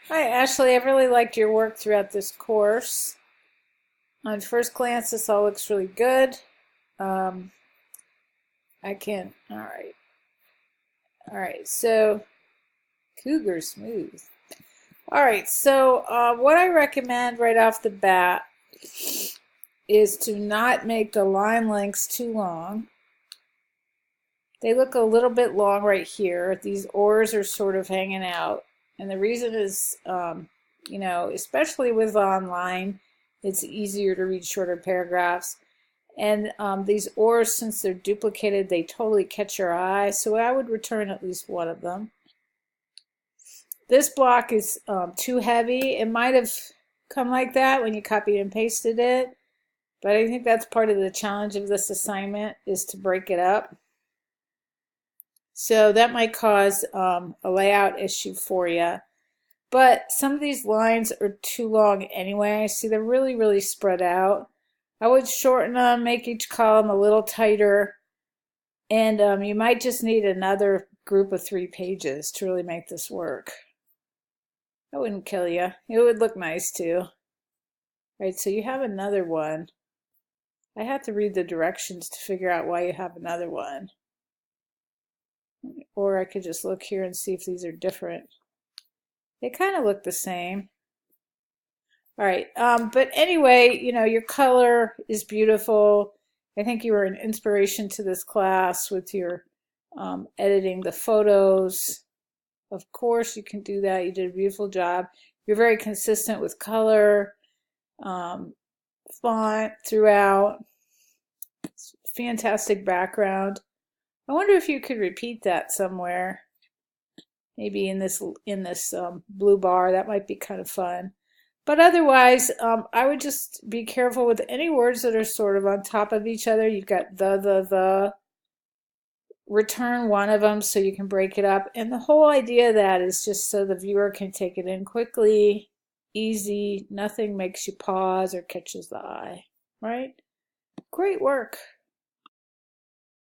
Hi, Ashley. I've really liked your work throughout this course. On first glance, this all looks really good. Um, all right, so Cougar Smooth. All right, so what I recommend right off the bat is to not make the line lengths too long. They look a little bit long right here. These oars are sort of hanging out. And the reason is, especially with online, it's easier to read shorter paragraphs. And these oars, since they're duplicated, they totally catch your eye. So I would return at least one of them. This block is too heavy. It might have come like that when you copied and pasted it. But I think that's part of the challenge of this assignment is to break it up. So that might cause a layout issue for you. But some of these lines are too long anyway. See, they're really, really spread out. I would shorten them, make each column a little tighter, and you might just need another group of 3 pages to really make this work. That wouldn't kill you. It would look nice too. All right, so you have another one. I have to read the directions to figure out why you have another one. Or I could just look here and see if these are different. They kind of look the same. All right, but anyway, your color is beautiful. I think you were an inspiration to this class with your editing the photos. Of course, you can do that. You did a beautiful job. You're very consistent with color, font throughout. Fantastic background. I wonder if you could repeat that somewhere. Maybe in this blue bar. That might be kind of fun. But otherwise, I would just be careful with any words that are sort of on top of each other. You've got the. Return one of them so you can break it up. And the whole idea of that is just so the viewer can take it in quickly, easy, nothing makes you pause or catches the eye, right? Great work.